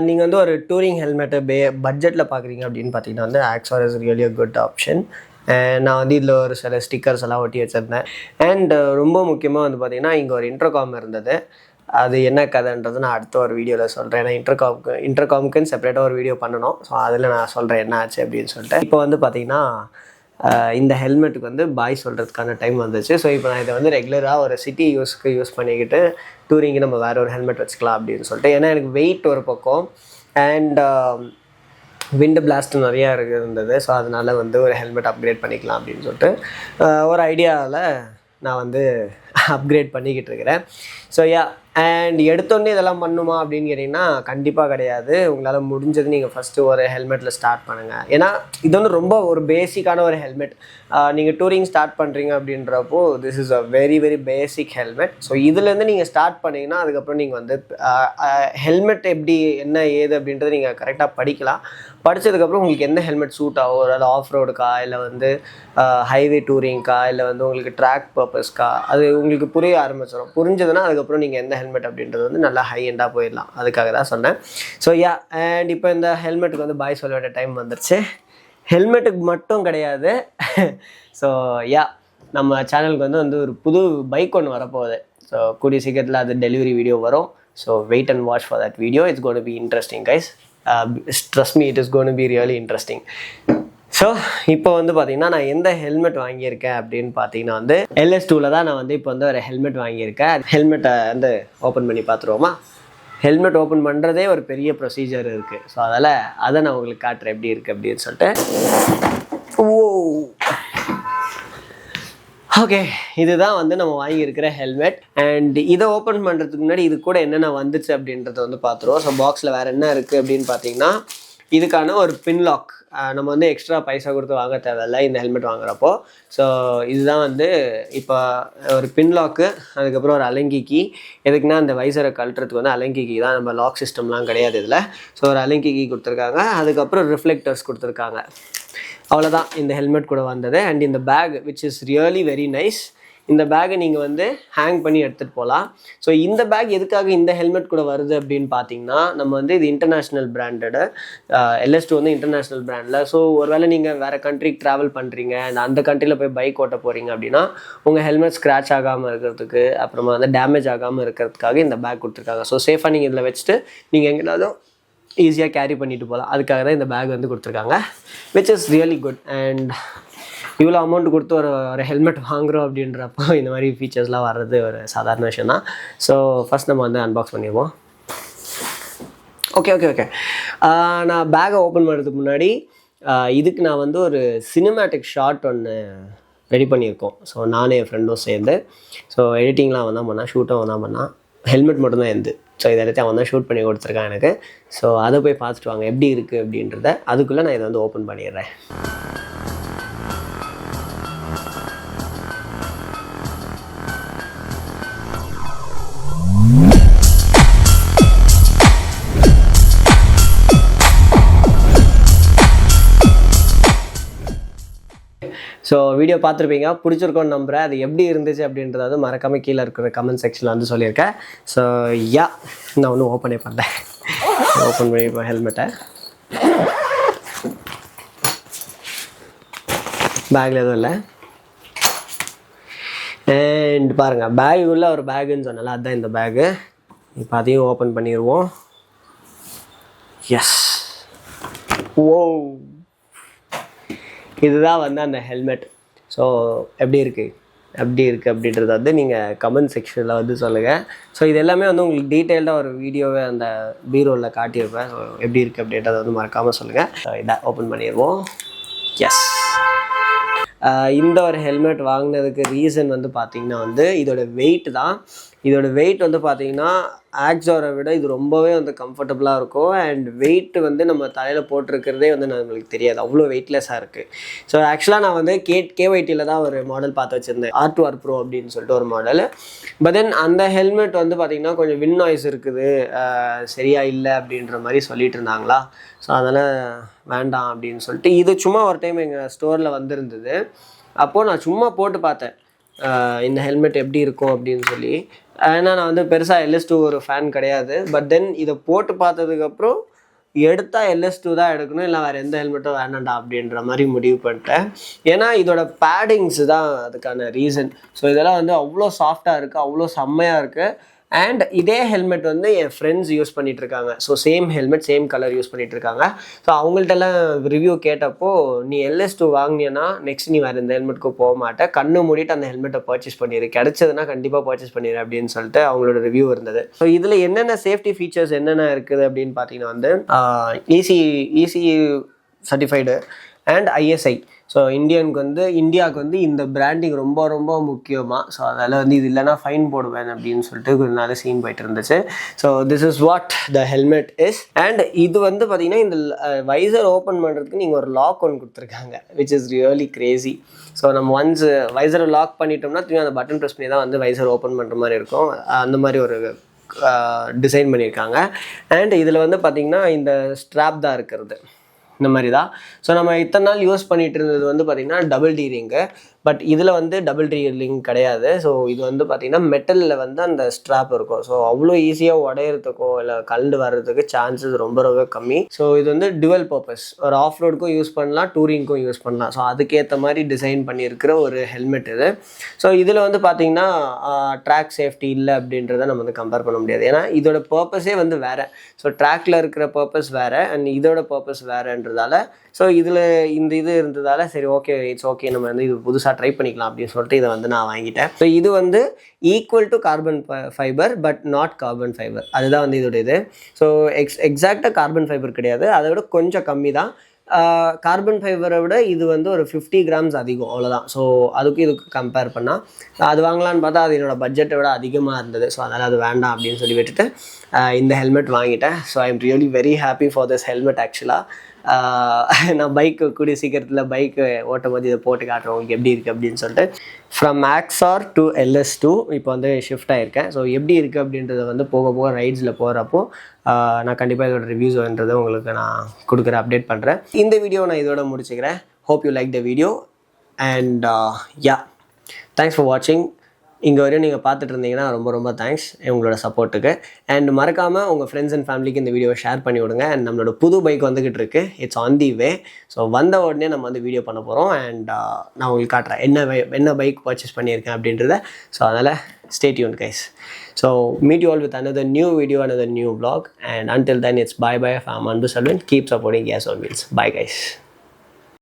நீங்கள் வந்து ஒரு டூரிங் ஹெல்மெட்டு பட்ஜெட்டில் பார்க்குறீங்க அப்படின்னு பார்த்தீங்கன்னா வந்து Axor is really a good option. நான் வந்து இதில் ஒரு சில ஸ்டிக்கர்ஸ் எல்லாம் ஒட்டி வச்சுருந்தேன். அண்ட் ரொம்ப முக்கியமாக வந்து பார்த்திங்கன்னா இங்கே ஒரு இன்டர்காம் இருந்தது. அது என்ன கதைன்றது நான் அடுத்த ஒரு வீடியோவில் சொல்கிறேன். ஏன்னா இன்டர்காமுக்குன்னு செப்பரேட்டாக ஒரு வீடியோ பண்ணணும். ஸோ அதில் நான் சொல்கிறேன் என்ன ஆச்சு அப்படின்னு சொல்லிட்டு. இப்போ வந்து பார்த்திங்கன்னா இந்த ஹெல்மெட்டுக்கு வந்து பாய் சொல்கிறதுக்கான டைம் வந்துச்சு. ஸோ இப்போ நான் இதை வந்து ரெகுலராக ஒரு சிட்டி யூஸ் பண்ணிக்கிட்டு டூரிங்கு நம்ம வேறு ஒரு ஹெல்மெட் வச்சுக்கலாம் அப்படின்னு சொல்லிட்டு. ஏன்னா எனக்கு வெயிட் ஒரு பக்கம் அண்ட் விண்டு பிளாஸ்ட் நிறையா இருந்தது. ஸோ அதனால் வந்து ஒரு ஹெல்மெட் அப்கிரேட் பண்ணிக்கலாம் அப்படின்னு சொல்லிட்டு ஒரு ஐடியாவில் நான் வந்து அப்கிரேட் பண்ணிக்கிட்டு இருக்கிறேன். ஸோ அண்ட் எடுத்தோடனே இதெல்லாம் பண்ணுமா அப்படின்னு கேட்டிங்கன்னா கண்டிப்பாக கிடையாது. உங்களால் முடிஞ்சது நீங்கள் ஃபஸ்ட்டு ஒரு ஹெல்மெட்டில் ஸ்டார்ட் பண்ணுங்கள். ஏன்னா இது வந்து ரொம்ப ஒரு பேசிக்கான ஒரு ஹெல்மெட். நீங்கள் டூரிங் ஸ்டார்ட் பண்ணுறீங்க அப்படின்றப்போ this is a very very basic helmet. So இதுலேருந்து நீங்கள் ஸ்டார்ட் பண்ணிங்கன்னா அதுக்கப்புறம் நீங்கள் வந்து ஹெல்மெட் எப்படி என்ன ஏது அப்படின்றத நீங்கள் கரெக்டாக படிக்கலாம். படித்ததுக்கப்புறம் உங்களுக்கு எந்த ஹெல்மெட் சூட் ஆகும், அதாவது ஆஃப் ரோடுக்கா இல்லை வந்து ஹைவே டூரிங்க்கா இல்லை வந்து உங்களுக்கு ட்ராக் பர்பஸ்க்கா, அது உங்களுக்கு புரிய ஆரம்பிச்சிடும். புரிஞ்சதுன்னா அதுக்கப்புறம் நீங்கள் எந்த ஹெல்மெட் அப்படின்றது வந்து நல்லா ஹை எண்டாக போயிடலாம். அதுக்காக தான் சொன்னேன். ஸோ அண்ட் இப்போ இந்த ஹெல்மெட்டுக்கு வந்து பாய் சொல்ல வேண்டிய டைம் வந்துருச்சு. ஹெல்மெட்டுக்கு மட்டும் கிடையாது. ஸோ நம்ம சேனலுக்கு வந்து ஒரு புது பைக் ஒன்று வரப்போகுது. ஸோ கூடிய சீக்கிரத்தில் அது டெலிவரி வீடியோ வரும். So wait and watch for that video. It's gonna be interesting guys. Trust me, it is going to be really interesting. So இப்போ வந்து பார்த்திங்கன்னா நான் எந்த ஹெல்மெட் வாங்கியிருக்கேன் அப்படின்னு பார்த்தீங்கன்னா வந்து LS2வில் தான் நான் வந்து இப்போ வந்து ஒரு ஹெல்மெட் வாங்கியிருக்கேன். ஹெல்மெட்டை வந்து ஓப்பன் பண்ணி பார்த்துருவோமா? ஹெல்மெட் ஓப்பன் பண்ணுறதே ஒரு பெரிய ப்ரொசீஜர் இருக்குது. ஸோ அதை நான் உங்களுக்கு காட்டுறேன் எப்படி இருக்குது அப்படின்னு சொல்லிட்டு. ஓகே, இதுதான் வந்து நம்ம வாங்கியிருக்கிற ஹெல்மெட். அண்ட் இதை ஓப்பன் பண்ணுறதுக்கு முன்னாடி இது கூட என்னென்ன வந்துச்சு அப்படின்றத வந்து பார்த்துருவோம். ஸோ பாக்ஸில் வேறு என்ன இருக்குது அப்படின்னு பார்த்தீங்கன்னா இதுக்கான ஒரு பின் லாக். நம்ம வந்து எக்ஸ்ட்ரா பைசா கொடுத்து வாங்க தேவையில்லை இந்த ஹெல்மெட் வாங்குறப்போ. ஸோ இதுதான் வந்து இப்போ ஒரு பின் லாக்கு, அதுக்கப்புறம் ஒரு அலங்கி கீ. எதுக்குன்னா அந்த வைசரை கழட்டுறதுக்கு வந்து அலங்கி கீ தான், நம்ம லாக் சிஸ்டம்லாம் கிடையாது இதில். ஸோ ஒரு அலங்கி கீ கொடுத்துருக்காங்க, அதுக்கப்புறம் ரிஃப்ளெக்டர்ஸ் கொடுத்துருக்காங்க. அவ்வளோதான் இந்த ஹெல்மெட் கூட வந்தது. அண்ட் இந்த bag which is really very nice. இந்த பேக்கை நீங்கள் வந்து ஹேங் பண்ணி எடுத்துகிட்டு போகலாம். ஸோ இந்த பேக் எதுக்காக இந்த ஹெல்மெட் கூட வருது அப்படின்னு பார்த்தீங்கன்னா நம்ம வந்து இது இன்டர்நேஷ்னல் பிராண்டடு. LS2 வந்து இன்டர்நேஷ்னல் பிராண்டில். ஸோ ஒருவேளை நீங்கள் வேறு கண்ட்ரிக்கு ட்ராவல் பண்ணுறீங்க, அந்த கண்ட்ரியில் போய் பைக் ஓட்ட போகிறீங்க அப்படின்னா உங்கள் ஹெல்மெட் ஸ்க்ராட்ச் ஆகாமல் இருக்கிறதுக்கு, அப்புறமா வந்து டேமேஜ் ஆகாமல் இருக்கிறதுக்காக இந்த பேக் கொடுத்துருக்காங்க. ஸோ சேஃபாக நீங்கள் இதில் வச்சுட்டு நீங்கள் எங்கேனாலும் ஈஸியாக கேரி பண்ணிட்டு போகலாம். அதுக்காக தான் இந்த பேக் வந்து கொடுத்துருக்காங்க, which is really good. And இவ்வளோ அமௌண்ட் கொடுத்து ஒரு ஹெல்மெட் வாங்குகிறோம் அப்படின்றப்போ இந்த மாதிரி ஃபீச்சர்ஸ்லாம் வர்றது ஒரு சாதாரண விஷயம் தான். ஸோ ஃபஸ்ட் நம்ம வந்து அன்பாக்ஸ் பண்ணிடுவோம். ஓகே. நான் பேக்கை ஓப்பன் பண்ணுறதுக்கு முன்னாடி இதுக்கு நான் வந்து ஒரு சினிமேட்டிக் ஷாட் ஒன்று ரெடி பண்ணியிருக்கோம். ஸோ நானும் என் ஃப்ரெண்டும் சேர்ந்து ஸோ எடிட்டிங்லாம் அவன் தான் பண்ணான், ஷூட்டும் அவன் தான் பண்ணான், ஹெல்மெட் மட்டும்தான் எந்து. ஸோ இதை எல்லாத்தையும் அவன் தான் ஷூட் பண்ணி கொடுத்துருக்கான் எனக்கு. ஸோ அதை போய் பார்த்துட்டு வாங்க எப்படி இருக்குது அப்படின்றத. அதுக்குள்ளே நான் இதை வந்து ஓப்பன் பண்ணிடுறேன். ஸோ வீடியோ பார்த்துருப்பீங்க, பிடிச்சிருக்கோன்னு நம்புகிறேன். அது எப்படி இருந்துச்சு அப்படின்றத மறக்காமல் கீழே இருக்கிற கமெண்ட் செக்ஷனில் வந்து சொல்லியிருக்கேன். ஸோ நான் ஒன்றும் ஓப்பனே பண்ணேன். ஓப்பன் பண்ணிப்பேன் ஹெல்மெட்டை. பேக்கில் எதுவும் இல்லை. அண்ட் பாருங்கள், பேக்குள்ளே ஒரு பேக்குன்னு சொன்னால அதுதான் இந்த பேக்கு. இப்போ அதையும் ஓப்பன் பண்ணிடுவோம். எஸ், இதுதான் வந்து அந்த ஹெல்மெட். ஸோ எப்படி இருக்குது அப்படின்றத வந்து நீங்கள் கமெண்ட் செக்ஷனில் வந்து சொல்லுங்கள். ஸோ இது எல்லாமே வந்து உங்களுக்கு டீட்டெயில்டாக ஒரு வீடியோவை அந்த பீரோவில் காட்டியிருப்பேன். ஸோ எப்படி இருக்குது அப்படின்றத வந்து மறக்காமல் சொல்லுங்கள். இதை ஓப்பன் பண்ணிடுவோம். எஸ், இந்த ஒரு ஹெல்மெட் வாங்கினதுக்கு ரீசன் வந்து பார்த்திங்கன்னா வந்து இதோட வெயிட் தான். இதோட வெயிட் வந்து பார்த்திங்கன்னா ஆக்ஸாரை விட இது ரொம்பவே வந்து கம்ஃபர்டபுளாக இருக்கும். அண்ட் வெயிட் வந்து நம்ம தலையில் போட்டிருக்கிறதே வந்து நம்மளுக்கு தெரியாது, அவ்வளோ வெயிட்லெஸ்ஸாக இருக்குது. ஸோ ஆக்சுவலாக நான் வந்து KYTயில் தான் ஒரு மாடல் பார்த்து வச்சுருந்தேன், R2R Pro அப்படின்னு சொல்லிட்டு ஒரு மாடல். பட் தென் அந்த ஹெல்மெட் வந்து பார்த்திங்கன்னா கொஞ்சம் வின் நாய்ஸ் இருக்குது, சரியா இல்லை அப்படின்ற மாதிரி சொல்லிட்டு இருந்தாங்களா. ஸோ அதனால் வேண்டாம் அப்படின்னு சொல்லிட்டு இது சும்மா ஒரு டைம் எங்கள் ஸ்டோரில் வந்திருந்தது. அப்போது நான் சும்மா போட்டு பார்த்தேன் இந்த ஹெல்மெட் எப்படி இருக்கும் அப்படின்னு சொல்லி. ஏன்னா நான் வந்து பெருசாக LS2 ஒரு ஃபேன் கிடையாது. பட் தென் இதை போட்டு பார்த்ததுக்கப்புறம் எடுத்தால் LS2 தான் எடுக்கணும், இல்லை வேறு எந்த ஹெல்மெட்டும் வேணாண்டா அப்படின்ற மாதிரி முடிவு பண்ணிட்டேன். ஏன்னா இதோட பேடிங்ஸ் தான் அதுக்கான ரீசன். ஸோ இதெல்லாம் வந்து அவ்வளோ சாஃப்டாக இருக்குது, அவ்வளோ செம்மையாக இருக்குது. அண்ட் இதே ஹெல்மெட் வந்து என் ஃப்ரெண்ட்ஸ் யூஸ் பண்ணிகிட்டு இருக்காங்க. So same helmet same colour use பண்ணிகிட்டு இருக்காங்க. ஸோ அவங்கள்ட்டெல்லாம் ரிவ்யூ கேட்டப்போ, நீ LS2 வாங்கினீன்னா நெக்ஸ்ட் நீ வேறு எந்த ஹெல்மெட்டுக்கும் போக மாட்டேன், கண்ணு மூடிட்டு அந்த ஹெல்மெட்டை பர்ச்சேஸ் பண்ணிடு, கிடச்சதுன்னா கண்டிப்பாக பர்ச்சேஸ் பண்ணிடு அப்படின்னு சொல்லிட்டு அவங்களோட ரிவ்யூ இருந்தது. ஸோ இதில் என்னென்ன சேஃப்டி ஃபீச்சர்ஸ் என்னென்ன இருக்குது அப்படின்னு பார்த்தீங்கன்னா வந்து EC certified and ISI. So இந்தியாவுக்கு வந்து இந்த பிராண்டிங் ரொம்ப ரொம்ப முக்கியமாக. ஸோ அதில் வந்து இது இல்லைனா ஃபைன் போடுவேன் அப்படின்னு சொல்லிட்டு ஒரு நாள் சீன் போயிட்டு இருந்துச்சு. So this is what the helmet is. And இது வந்து பார்த்திங்கன்னா இந்த வைசர் ஓப்பன் பண்ணுறதுக்கு நீங்கள் ஒரு லாக் ஒன்று கொடுத்துருக்காங்க, which is really Crazy. So நம்ம ஒன்ஸ் வைசரை லாக் பண்ணிட்டோம்னா திரும்பி அந்த பட்டன் ப்ரெஸ் பண்ணி தான் வந்து வைசர் ஓப்பன் பண்ணுற மாதிரி இருக்கும். அந்த மாதிரி ஒரு டிசைன் பண்ணியிருக்காங்க. அண்ட் இதில் வந்து பார்த்திங்கன்னா இந்த ஸ்ட்ராப் தான் இருக்கிறது, இந்த மாதிரி தான். ஸோ நம்ம இத்தனை நாள் யூஸ் பண்ணிகிட்டு இருந்தது வந்து பார்த்திங்கன்னா டபுள் டி ரிங்கு. பட் இதில் வந்து டபுள் டி ரிங் கிடையாது. ஸோ இது வந்து பார்த்திங்கன்னா மெட்டலில் வந்து அந்த ஸ்ட்ராப் இருக்கும். ஸோ அவ்வளோ ஈஸியாக உடையிறதுக்கோ இல்லை கலந்து வர்றதுக்கு சான்சஸ் ரொம்ப ரொம்ப கம்மி. ஸோ இது வந்து டுவல் பர்பஸ், ஒரு ஆஃப் ரோடுக்கும் யூஸ் பண்ணலாம், டூரிங்க்கும் யூஸ் பண்ணலாம். ஸோ அதுக்கேற்ற மாதிரி டிசைன் பண்ணியிருக்கிற ஒரு ஹெல்மெட் இது. ஸோ இதில் வந்து பார்த்திங்கன்னா ட்ராக் சேஃப்டி இல்லை அப்படின்றத நம்ம வந்து கம்பேர் பண்ண முடியாது. ஏன்னா இதோட பர்பஸே வந்து வேறு. ஸோ ட்ராக்கில் இருக்கிற பர்பஸ் வேறு அண்ட் இதோட பர்பஸ் வேறுன்றதால, ஸோ இதில் இந்த இது இருந்ததால் சரி ஓகே, இட்ஸ் ஓகே, நம்ம வந்து இது புதுசாக ட்ரை பண்ணிக்கலாம் அப்படின்னு சொல்லிட்டு இதை வந்து நான் வாங்கிட்டேன். ஸோ இது வந்து equal to carbon fibre but not carbon fibre, அதுதான் வந்து இதோட இது. ஸோ எக்ஸாக்டாக கார்பன் ஃபைபர் கிடையாது, அதை விட கொஞ்சம் கம்மி தான். கார்பன் ஃபைபரை விட இது வந்து ஒரு 50 கிராம்ஸ் அதிகம், அவ்வளோதான். ஸோ இதுக்கு கம்பேர் பண்ணால் அது வாங்கலான்னு பார்த்தா அது என்னோடய பட்ஜெட்டை விட அதிகமாக இருந்தது. ஸோ அதனால் அது வேண்டாம் அப்படின்னு சொல்லி விட்டுட்டு இந்த ஹெல்மெட் வாங்கிட்டேன். So I am really very happy for this helmet. ஆக்சுவலாக நான் பைக்கு கூடிய சீக்கிரத்தில் பைக்கு ஓட்டும் போது இதை போட்டு காட்டுறேன் உங்களுக்கு எப்படி இருக்குது அப்படின்னு சொல்லிட்டு. ஃப்ரம் ஆக்ஸார் டு LS2 இப்போ வந்து ஷிஃப்ட் ஆகிருக்கேன். ஸோ எப்படி இருக்குது அப்படின்றத வந்து போக போக ரைட்ஸில் போகிறப்போ நான் கண்டிப்பாக இதோட ரிவ்யூஸ்ன்றதை உங்களுக்கு நான் கொடுக்குறேன், அப்டேட் பண்ணுறேன். இந்த வீடியோ நான் இதோட முடிச்சுக்கிறேன். Hope you like the video and thanks for வாட்சிங். இங்கே வரையும் நீங்கள் பார்த்துட்டு இருந்தீங்கன்னா ரொம்ப ரொம்ப தேங்க்ஸ் உங்களோட சப்போர்ட்டுக்கு. அண்ட் மறக்காமல் உங்கள் ஃப்ரெண்ட்ஸ் அண்ட் ஃபேமிலிக்கு இந்த வீடியோவை ஷேர் பண்ணி விடுங்க. அண்ட் நம்மளோட புது பைக் வந்துக்கிட்டு இருக்குது, it's on the way. So வந்த உடனே நம்ம வந்து வீடியோ பண்ண போகிறோம். அண்ட் நான் உங்களுக்கு காட்டுறேன் என்ன பைக் பர்ச்சேஸ் பண்ணியிருக்கேன் அப்படின்றத. ஸோ அதனால் stay tuned guys. So meet you all with another new video, another new vlog, and until then it's bye bye from Anbu Salwan. Keep supporting Gas on Wheels. Bye guys.